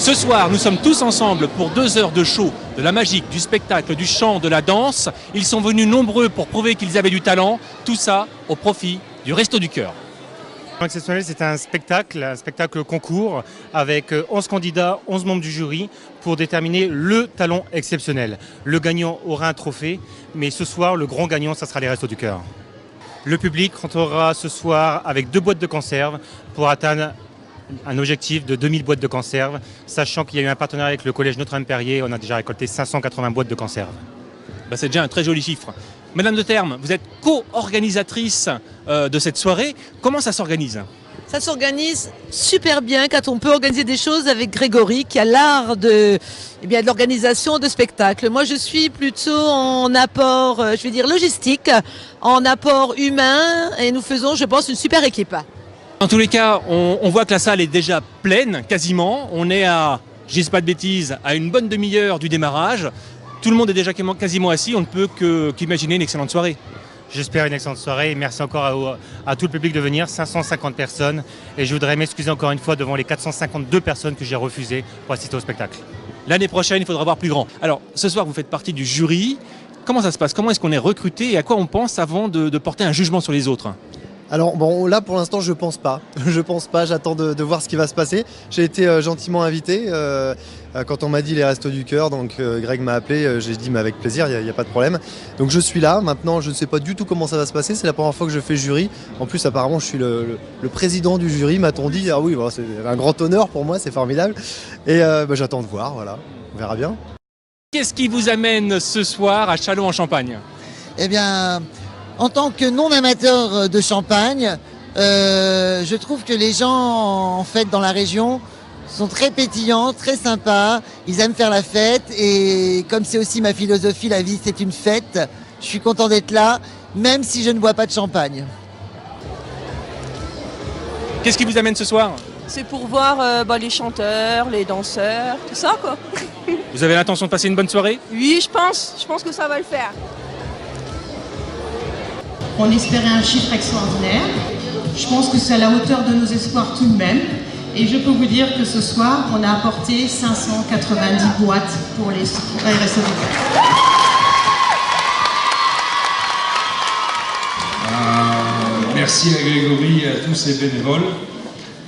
Ce soir, nous sommes tous ensemble pour 2 heures de show, de la magique, du spectacle, du chant, de la danse. Ils sont venus nombreux pour prouver qu'ils avaient du talent. Tout ça au profit du Resto du Cœur. Exceptionnel, c'est un spectacle concours avec 11 candidats, 11 membres du jury pour déterminer le talent exceptionnel. Le gagnant aura un trophée, mais ce soir, le grand gagnant, ça sera les Restos du Cœur. Le public rentrera ce soir avec 2 boîtes de conserve pour atteindre un objectif de 2000 boîtes de conserve, sachant qu'il y a eu un partenariat avec le collège Notre-Dame-Perrier, on a déjà récolté 580 boîtes de conserve. C'est déjà un très joli chiffre. Madame de Terme, vous êtes co-organisatrice de cette soirée. Comment ça s'organise ? Ça s'organise super bien quand on peut organiser des choses avec Grégory qui a l'art de l'organisation de spectacles. Moi je suis plutôt en apport, logistique, en apport humain et nous faisons, je pense, une super équipe. En tous les cas, on voit que la salle est déjà pleine, quasiment. On est à, je dis pas de bêtises, à une bonne demi-heure du démarrage. Tout le monde est déjà quasiment assis, on ne peut qu'imaginer une excellente soirée. J'espère une excellente soirée et merci encore à tout le public de venir, 550 personnes. Et je voudrais m'excuser encore une fois devant les 452 personnes que j'ai refusées pour assister au spectacle. L'année prochaine, il faudra voir plus grand. Alors, ce soir, vous faites partie du jury. Comment ça se passe ? Comment est-ce qu'on est recruté et à quoi on pense avant de porter un jugement sur les autres ? Alors bon, là pour l'instant je pense pas, j'attends de voir ce qui va se passer. J'ai été gentiment invité quand on m'a dit les Restos du Cœur, donc Greg m'a appelé, j'ai dit mais avec plaisir, il n'y a pas de problème. Donc je suis là, maintenant je ne sais pas du tout comment ça va se passer, c'est la première fois que je fais jury. En plus apparemment je suis le président du jury, m'a-t-on dit, ah oui, c'est un grand honneur pour moi, c'est formidable. Et j'attends de voir, voilà, on verra bien. Qu'est-ce qui vous amène ce soir à Châlons-en-Champagne ? Eh bien, en tant que non-amateur de champagne, je trouve que les gens en fait dans la région sont très pétillants, très sympas, ils aiment faire la fête et comme c'est aussi ma philosophie, la vie c'est une fête, je suis content d'être là, même si je ne bois pas de champagne. Qu'est-ce qui vous amène ce soir ? C'est pour voir les chanteurs, les danseurs, tout ça quoi. Vous avez l'intention de passer une bonne soirée ? Oui, je pense que ça va le faire. On espérait un chiffre extraordinaire. Je pense que c'est à la hauteur de nos espoirs tout de même. Et je peux vous dire que ce soir, on a apporté 590 boîtes pour les Restos du Cœur. Merci à Grégory et à tous les bénévoles.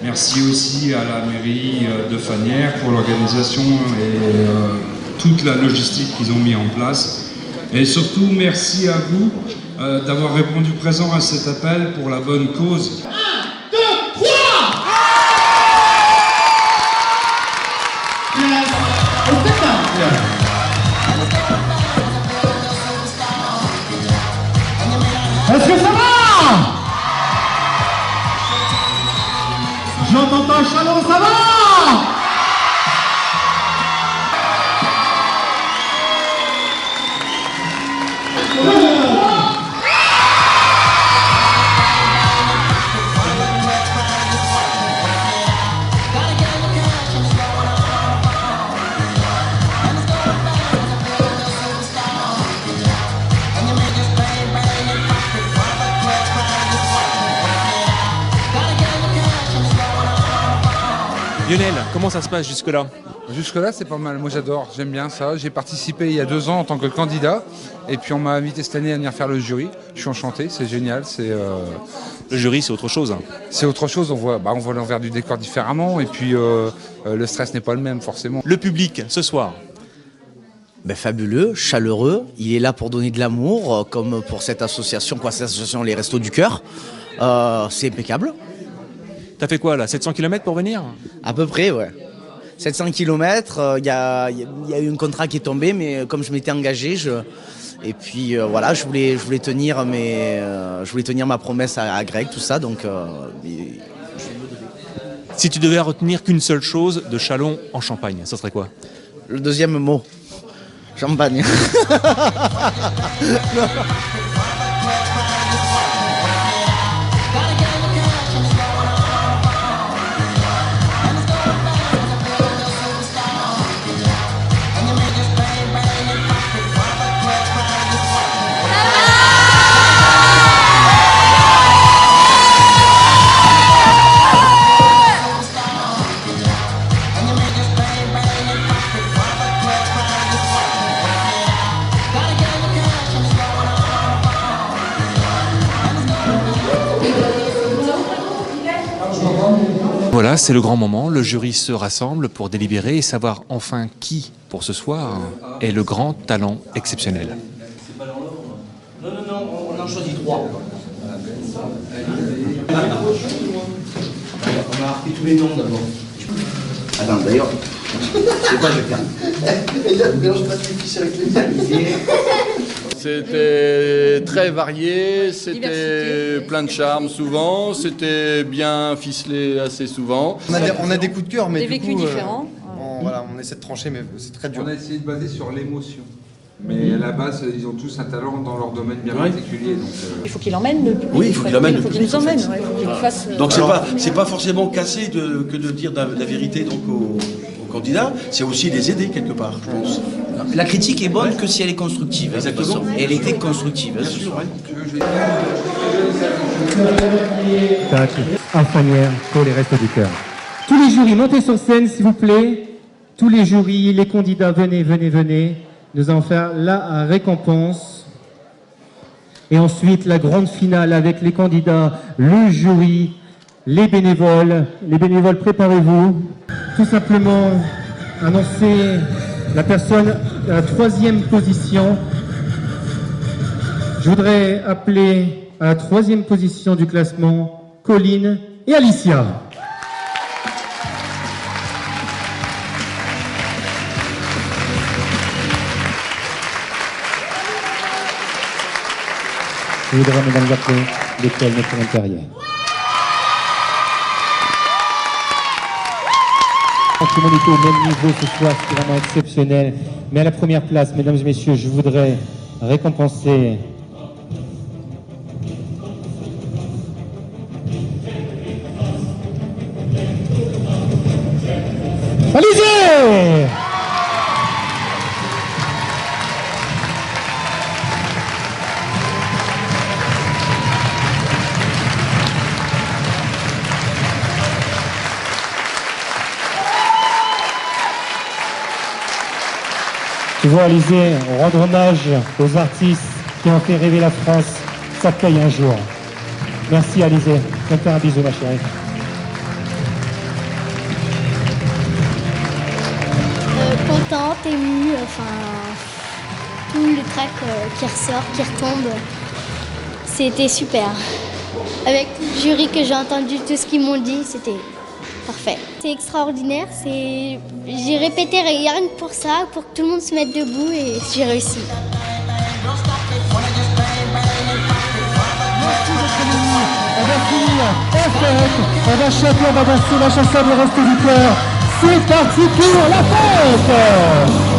Merci aussi à la mairie de Fagnières pour l'organisation et toute la logistique qu'ils ont mis en place. Et surtout, merci à vous d'avoir répondu présent à cet appel pour la bonne cause. 1, 2, 3 Est-ce que ça va? J'entends un Chalon, ça va? Lionel, comment ça se passe jusque-là ? Jusque-là, c'est pas mal. Moi, j'adore. J'aime bien ça. J'ai participé il y a 2 ans en tant que candidat. Et puis, on m'a invité cette année à venir faire le jury. Je suis enchanté. C'est génial. Le jury, c'est autre chose. C'est autre chose. On voit l'envers du décor différemment. Et puis, le stress n'est pas le même, forcément. Le public, ce soir ? Fabuleux, chaleureux. Il est là pour donner de l'amour, comme pour cette association, les Restos du Cœur. C'est impeccable. T'as fait quoi là, 700 km pour venir ? À peu près, ouais. 700 km, il y a eu un contrat qui est tombé, mais comme je m'étais engagé, je voulais tenir ma promesse à Greg, tout ça, donc. Si tu devais retenir qu'une seule chose de Châlons en Champagne, ça serait quoi ? Le deuxième mot, champagne. Voilà, c'est le grand moment. Le jury se rassemble pour délibérer et savoir enfin qui, pour ce soir, est le grand talent exceptionnel. Non, on en choisit 3. On va marquer tous les noms d'abord. Attends, d'ailleurs, c'est quoi le cas? Mélange pas les fiches avec les miens. C'était très varié, c'était plein de charme souvent, c'était bien ficelé assez souvent. On a des coups de cœur, mais Des du vécus coup, différents. on essaie de trancher, mais c'est très dur. On a essayé de baser sur l'émotion. Mais à la base, ils ont tous un talent dans leur domaine bien particulier. Donc, Il faut qu'il emmène le public. Oui, il faut qu'il emmène Il faut qu'il nous emmène, ouais, il faut qu'il fasse... Donc c'est pas forcément cassé que de dire la vérité donc aux candidats, c'est aussi les aider quelque part, je pense. La critique est bonne que si elle est constructive. Exactement. Et elle était constructive. Bien sûr, À Fanière pour les Restos du Cœur. Tous les jurys, montez sur scène s'il vous plaît. Tous les jurys, les candidats, venez. Nous allons faire la récompense. Et ensuite, la grande finale avec les candidats, le jury, les bénévoles. Les bénévoles, préparez-vous. Tout simplement, annoncer la personne à la 3e position. Je voudrais appeler à la 3e position du classement Colline et Alicia. Je voudrais, mesdames, appeler l'école Notre Intérieur. Tout le monde était au même niveau ce soir, c'est vraiment exceptionnel. Mais à la première place, mesdames et messieurs, je voudrais récompenser Alizé! Tu vois, Alizé, rendre hommage aux artistes qui ont fait rêver la France, ça paye un jour. Merci, Alizé. Je te fais un bisou, ma chérie. Contente, émue, enfin, tout le track qui ressort, qui retombe, c'était super. Avec tout le jury que j'ai entendu, tout ce qu'ils m'ont dit, c'était parfait. C'est extraordinaire, j'ai répété rien que pour ça, pour que tout le monde se mette debout et j'ai réussi. On va finir en fête, on va chanter, on va danser la chanson des Restos du Cœur. C'est parti pour la fête!